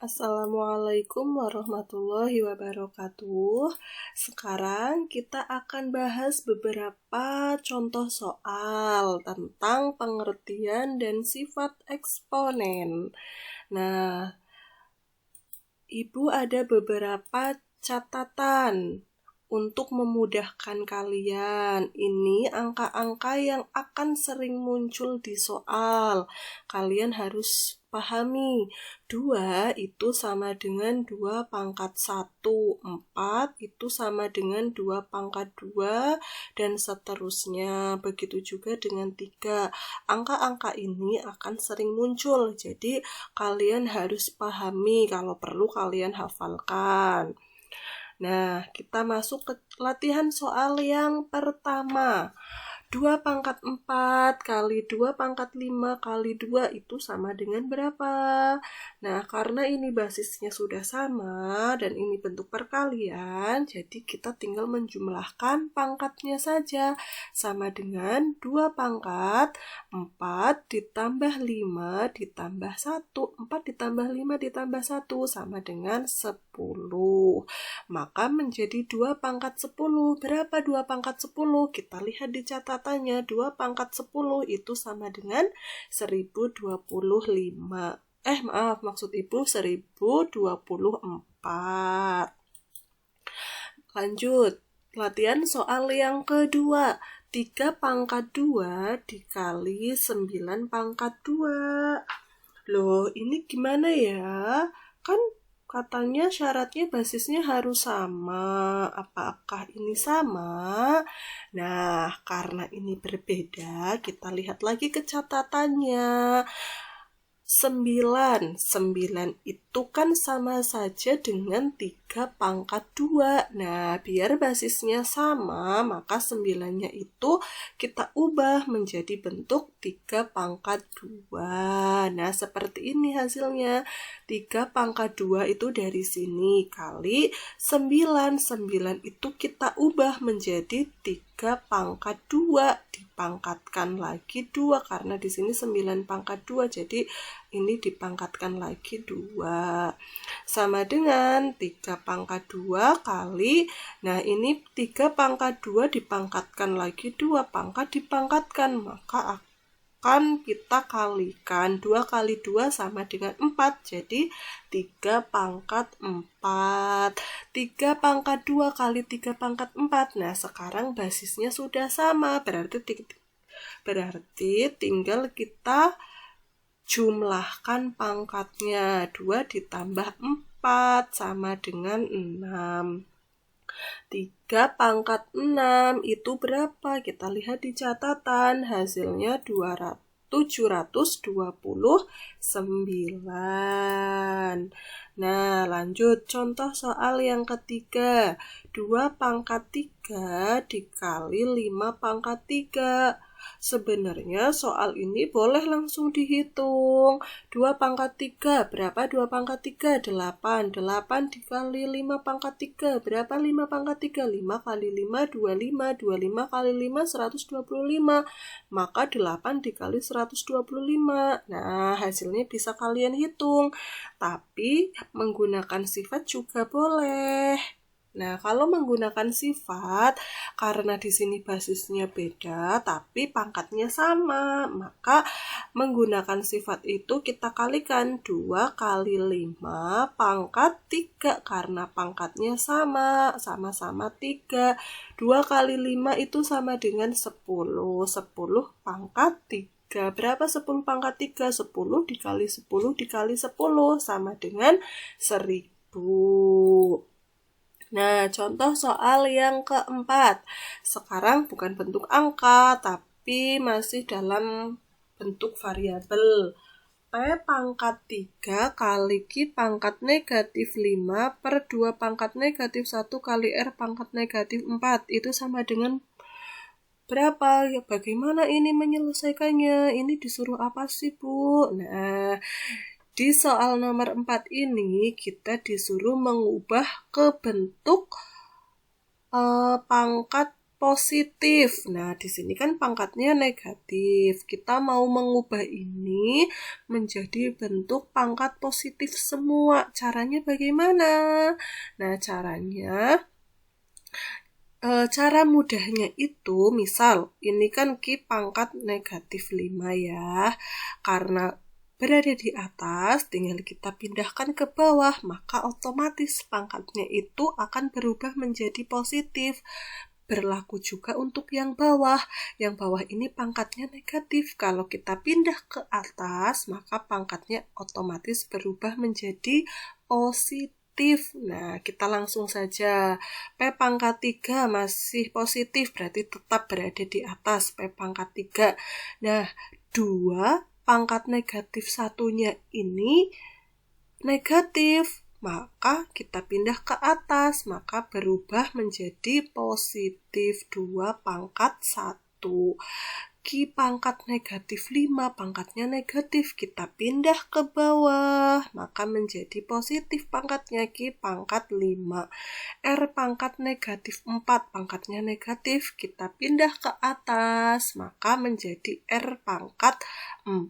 Assalamualaikum warahmatullahi wabarakatuh. Sekarang kita akan bahas beberapa contoh soal tentang pengertian dan sifat eksponen. Nah, Ibu ada beberapa catatan untuk memudahkan kalian. Ini angka-angka yang akan sering muncul di soal. Kalian harus pahami. 2 itu sama dengan 2 pangkat 1. 4 itu sama dengan 2 pangkat 2 dan seterusnya. Begitu juga dengan 3. Angka-angka ini akan sering muncul. Jadi kalian harus pahami, kalau perlu kalian hafalkan. Nah, kita masuk ke latihan soal yang pertama. 2 pangkat 4 kali 2 pangkat 5 kali 2 itu sama dengan berapa? Nah, karena ini basisnya sudah sama dan ini bentuk perkalian, jadi kita tinggal menjumlahkan pangkatnya saja. Sama dengan 2 pangkat 4 ditambah 5 ditambah 1. 4 ditambah 5 ditambah 1 sama dengan 10. Maka menjadi 2 pangkat 10. Berapa 2 pangkat 10? Kita lihat di catatannya. 2 pangkat 10 itu sama dengan 1025. Maksud Ibu 1024. Lanjut. Latihan soal yang kedua. 3 pangkat 2 dikali 9 pangkat 2. Loh, ini gimana ya? Kan katanya syaratnya basisnya harus sama. Apakah ini sama? Nah, karena ini berbeda, kita lihat lagi ke catatannya. 9 itu kan sama saja dengan 3 pangkat 2. Nah, biar basisnya sama, maka 9-nya itu kita ubah menjadi bentuk 3 pangkat 2. Nah, seperti ini hasilnya. 3 pangkat 2 itu dari sini kali 9. 9 itu kita ubah menjadi 3 pangkat 2. Dipangkatkan lagi 2 karena di sini 9 pangkat 2. Jadi ini dipangkatkan lagi 2. Sama dengan 3 pangkat 2 kali, nah ini 3 pangkat 2 dipangkatkan lagi 2, pangkat dipangkatkan, maka akan kita kalikan. 2 kali 2 sama dengan 4, jadi 3 pangkat 4. 3 pangkat 2 kali 3 pangkat 4. Nah, sekarang basisnya sudah sama, berarti tinggal kita jumlahkan pangkatnya. 2 ditambah 4 sama dengan 6. 3 pangkat 6 itu berapa? Kita lihat di catatan. Hasilnya 729. Nah, lanjut. Contoh soal yang ketiga. 2 pangkat 3 dikali 5 pangkat 3. Sebenarnya soal ini boleh langsung dihitung. 2 pangkat 3, berapa 2 pangkat 3? 8. 8 dikali 5 pangkat 3, berapa 5 pangkat 3? 5 kali 5, 25. 25 kali 5, 125. Maka 8 dikali 125. Nah, hasilnya bisa kalian hitung. Tapi menggunakan sifat juga boleh. Nah, kalau menggunakan sifat, karena di sini basisnya beda, tapi pangkatnya sama, maka menggunakan sifat itu kita kalikan 2 kali 5 pangkat 3, karena pangkatnya sama-sama 3. 2 kali 5 itu sama dengan 10. 10 pangkat 3. Berapa 10 pangkat 3? 10 dikali 10 dikali 10 sama dengan 1000. Nah, contoh soal yang keempat. Sekarang bukan bentuk angka, tapi masih dalam bentuk variabel. P pangkat 3 kali Q pangkat negatif 5 per 2 pangkat negatif 1 kali R pangkat negatif 4. Itu sama dengan berapa? Ya, bagaimana ini menyelesaikannya? Ini disuruh apa sih, Bu? Nah, di soal nomor 4 ini kita disuruh mengubah ke bentuk pangkat positif. Nah, di sini kan pangkatnya negatif. Kita mau mengubah ini menjadi bentuk pangkat positif semua. Caranya bagaimana? Nah, cara mudahnya itu, misal ini kan Ki pangkat negatif 5 ya. Karena berada di atas, tinggal kita pindahkan ke bawah, maka otomatis pangkatnya itu akan berubah menjadi positif. Berlaku juga untuk yang bawah. Yang bawah ini pangkatnya negatif. Kalau kita pindah ke atas, maka pangkatnya otomatis berubah menjadi positif. Nah, kita langsung saja. P pangkat 3 masih positif, berarti tetap berada di atas P pangkat 3. Nah, 2 pangkat negatif satunya ini negatif. Maka kita pindah ke atas, maka berubah menjadi positif 2 pangkat 1. Ki pangkat negatif 5, pangkatnya negatif, kita pindah ke bawah, maka menjadi positif pangkatnya Ki pangkat 5. R pangkat negatif 4, pangkatnya negatif, kita pindah ke atas, maka menjadi R pangkat 4.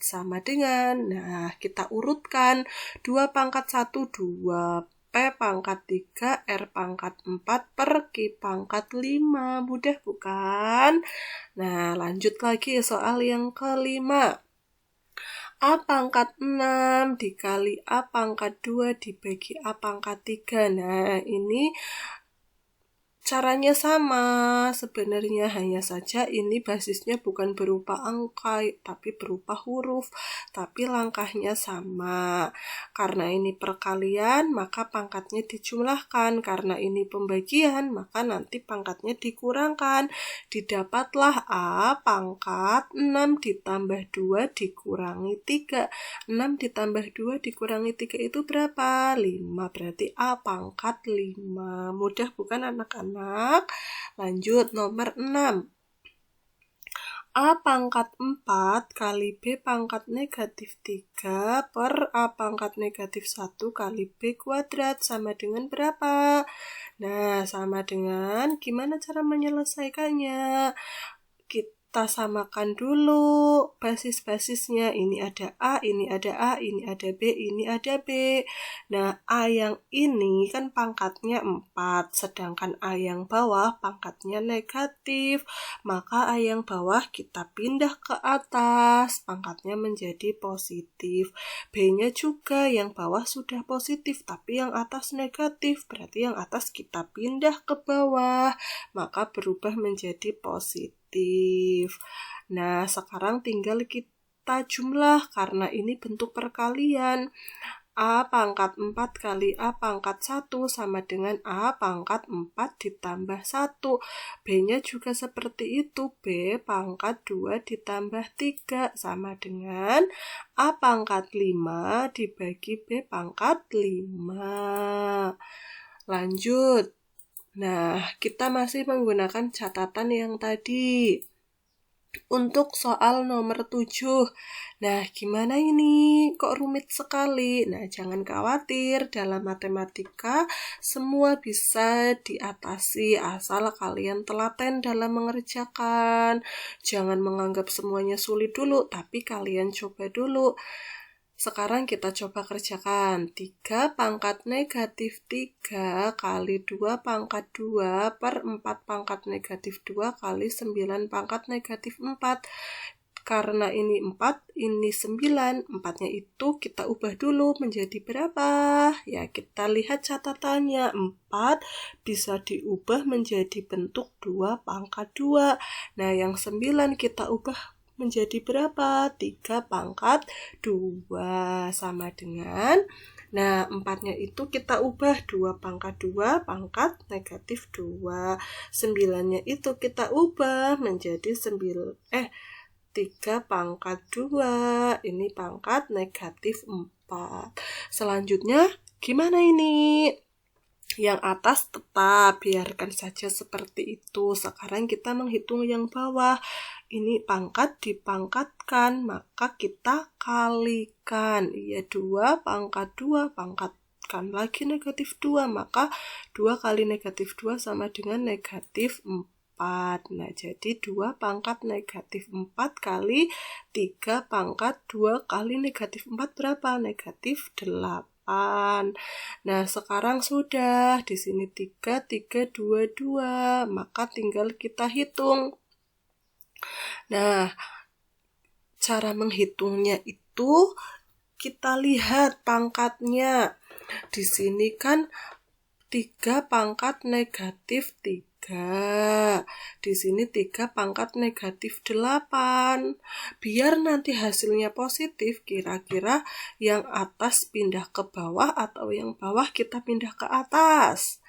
Sama dengan, nah kita urutkan 2 pangkat 1, 2. P pangkat 3, R pangkat 4 per Q pangkat 5. Mudah bukan? Nah, lanjut lagi soal yang kelima. A pangkat 6 dikali A pangkat 2 dibagi A pangkat 3. Nah, ini caranya sama, sebenarnya hanya saja ini basisnya bukan berupa angka, tapi berupa huruf, tapi langkahnya sama. Karena ini perkalian, maka pangkatnya dijumlahkan. Karena ini pembagian, maka nanti pangkatnya dikurangkan. Didapatlah A pangkat 6 ditambah 2 dikurangi 3. 6 ditambah 2 dikurangi 3 itu berapa? 5, berarti A pangkat 5. Mudah bukan anak-anak? Lanjut nomor 6. A pangkat 4 kali B pangkat negatif 3 per A pangkat negatif 1 kali B kuadrat sama dengan berapa? Nah, sama dengan gimana cara menyelesaikannya? Kita samakan dulu basis-basisnya. Ini ada A, ini ada A, ini ada B, ini ada B. Nah, A yang ini kan pangkatnya 4, sedangkan A yang bawah pangkatnya negatif. Maka A yang bawah kita pindah ke atas, pangkatnya menjadi positif. B-nya juga yang bawah sudah positif, tapi yang atas negatif. Berarti yang atas kita pindah ke bawah, maka berubah menjadi positif. Nah, sekarang tinggal kita jumlah karena ini bentuk perkalian. A pangkat 4 kali A pangkat 1 sama dengan A pangkat 4 ditambah 1. B-nya juga seperti itu. B pangkat 2 ditambah 3 sama dengan A pangkat 5 dibagi B pangkat 5. Lanjut. Nah, kita masih menggunakan catatan yang tadi. Untuk soal nomor 7. Nah, gimana ini? Kok rumit sekali? Nah, jangan khawatir. Dalam matematika, semua bisa diatasi asal kalian telaten dalam mengerjakan. Jangan menganggap semuanya sulit dulu, tapi kalian coba dulu. Sekarang kita coba kerjakan. 3 pangkat negatif 3 kali 2 pangkat 2 per 4 pangkat negatif 2 kali 9 pangkat negatif 4. Karena ini 4, ini 9, 4-nya itu kita ubah dulu menjadi berapa? Ya, kita lihat catatannya. 4 bisa diubah menjadi bentuk 2 pangkat 2. Nah, yang 9 kita ubah menjadi berapa? 3 pangkat 2 sama dengan, nah 4-nya itu kita ubah 2 pangkat 2 pangkat negatif 2. 9-nya itu kita ubah menjadi 3 pangkat 2. Ini pangkat negatif 4. Selanjutnya gimana ini? Yang atas tetap, biarkan saja seperti itu. Sekarang kita menghitung yang bawah. Ini pangkat dipangkatkan, maka kita kalikan. Ya, 2 pangkat 2 pangkat pangkatkan lagi negatif 2, maka 2 kali negatif 2 sama dengan negatif 4. Nah, jadi 2 pangkat negatif 4 kali 3 pangkat 2 kali negatif 4 berapa? Negatif 8. Nah, sekarang sudah di sini 3, 3, 2, 2. Maka tinggal kita hitung. Nah, cara menghitungnya itu kita lihat pangkatnya. Di sini kan 3 pangkat negatif 3. Di sini 3 pangkat negatif 8. Biar nanti hasilnya positif, kira-kira yang atas pindah ke bawah atau yang bawah kita pindah ke atas?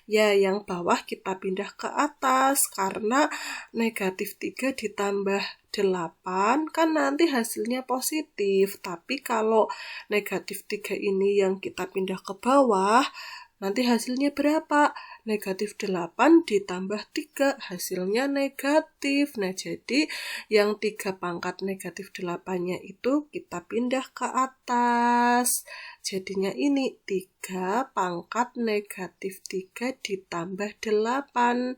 Ya, yang bawah kita pindah ke atas, karena negatif 3 ditambah 8 kan nanti hasilnya positif. Tapi kalau negatif 3 ini yang kita pindah ke bawah, nanti hasilnya berapa? Negatif 8 ditambah 3, hasilnya negatif. Nah, jadi yang 3 pangkat negatif 8-nya itu kita pindah ke atas. Jadinya ini 3 pangkat negatif 3 ditambah 8.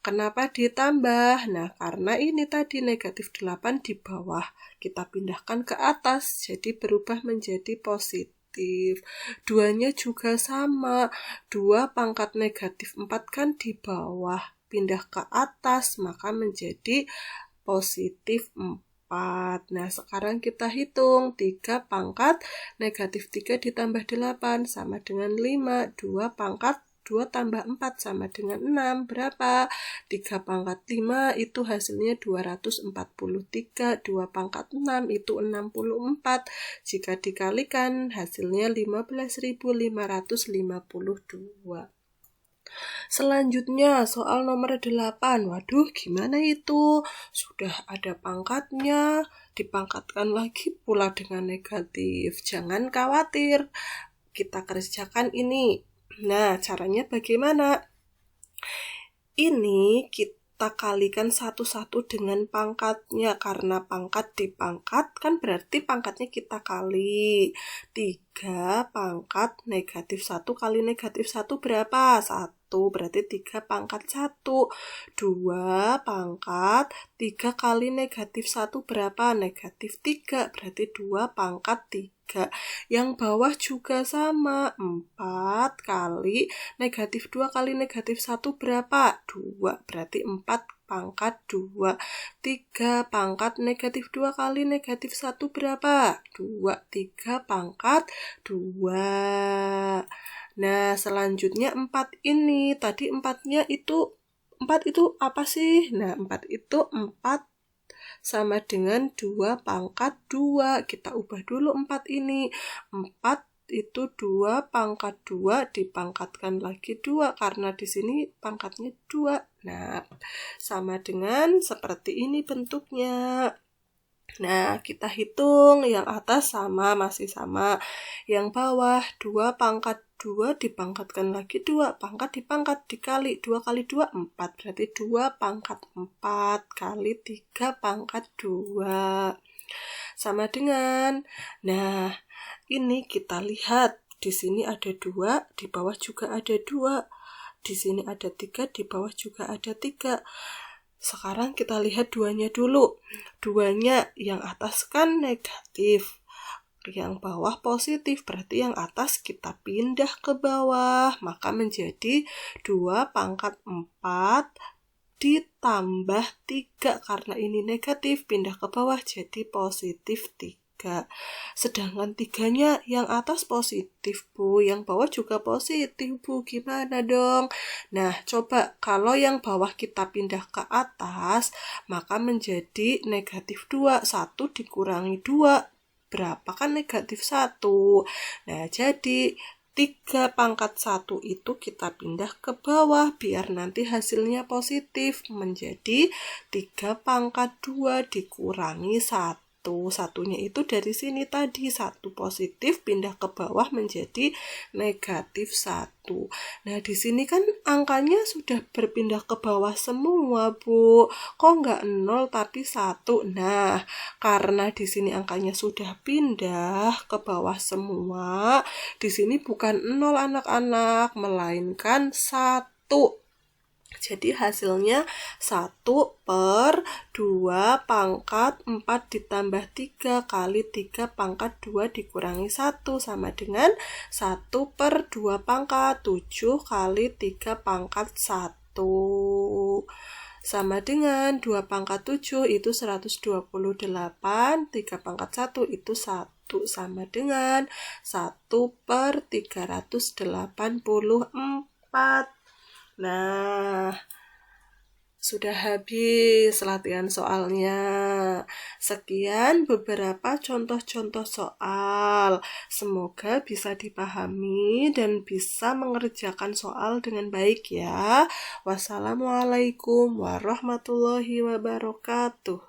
Kenapa ditambah? Nah, karena ini tadi negatif 8 di bawah, kita pindahkan ke atas, jadi berubah menjadi positif. Duanya juga sama, 2 pangkat negatif 4 kan di bawah, pindah ke atas, maka menjadi positif 4. Nah, sekarang kita hitung 3 pangkat negatif 3 ditambah 8 sama dengan 5. 2 pangkat 2 tambah 4 sama dengan 6. Berapa? 3 pangkat 5 itu hasilnya 243. 2 pangkat 6 itu 64. Jika dikalikan hasilnya 15.552. Selanjutnya soal nomor 8. Waduh, gimana itu? Sudah ada pangkatnya, dipangkatkan lagi pula dengan negatif. Jangan khawatir, kita kerjakan ini. Nah, caranya bagaimana? Ini kita kalikan satu-satu dengan pangkatnya. Karena pangkat dipangkat kan berarti pangkatnya kita kali. 3 pangkat negatif 1 kali negatif 1 berapa? 1. Berarti 3 pangkat 1. 2 pangkat 3 kali negatif 1 berapa? Negatif 3. Berarti 2 pangkat 3. Yang bawah juga sama. 4 kali negatif 2 kali negatif 1 berapa? 2. Berarti 4 pangkat 2. 3 pangkat negatif 2 kali negatif 1 berapa? 2. 3 pangkat 2. Nah, selanjutnya 4 ini. Tadi 4 itu apa sih? Nah, 4 itu 4 sama dengan 2 pangkat 2. Kita ubah dulu 4 ini. 4 itu 2 pangkat 2 dipangkatkan lagi 2 karena di sini pangkatnya 2. Nah, sama dengan seperti ini bentuknya. Nah, kita hitung yang atas masih sama. Yang bawah 2 pangkat 2 dipangkatkan lagi 2. Pangkat dipangkat dikali 2 kali 2 4. Berarti 2 pangkat 4 kali 3 pangkat 2. Sama dengan, nah ini kita lihat. Di sini ada 2, di bawah juga ada 2. Di sini ada 3, di bawah juga ada 3. Sekarang kita lihat 2-nya dulu. 2-nya yang atas kan negatif, yang bawah positif, berarti yang atas kita pindah ke bawah, maka menjadi 2 pangkat 4 ditambah 3, karena ini negatif, pindah ke bawah jadi positif 3. Sedangkan 3-nya yang atas positif, Bu, yang bawah juga positif, Bu, gimana dong? Nah, coba kalau yang bawah kita pindah ke atas, maka menjadi negatif 2, 1 dikurangi 2, berapa kan negatif 1? Nah, jadi 3 pangkat 1 itu kita pindah ke bawah biar nanti hasilnya positif, menjadi 3 pangkat 2 dikurangi 1. Satunya itu dari sini tadi, 1 positif pindah ke bawah menjadi negatif 1. Nah, di sini kan angkanya sudah berpindah ke bawah semua, Bu. Kok nggak 0 tapi 1? Nah, karena di sini angkanya sudah pindah ke bawah semua, di sini bukan 0 anak-anak, melainkan 1. Jadi hasilnya 1/2 pangkat 4 ditambah 3 kali 3 pangkat 2 dikurangi 1 sama dengan 1/2 pangkat 7 kali 3 pangkat 1. Sama dengan 2 pangkat 7 itu 128, 3 pangkat 1 itu 1, sama dengan 1/384. Nah, sudah habis latihan soalnya. Sekian beberapa contoh-contoh soal. Semoga bisa dipahami dan bisa mengerjakan soal dengan baik ya. Wassalamualaikum warahmatullahi wabarakatuh.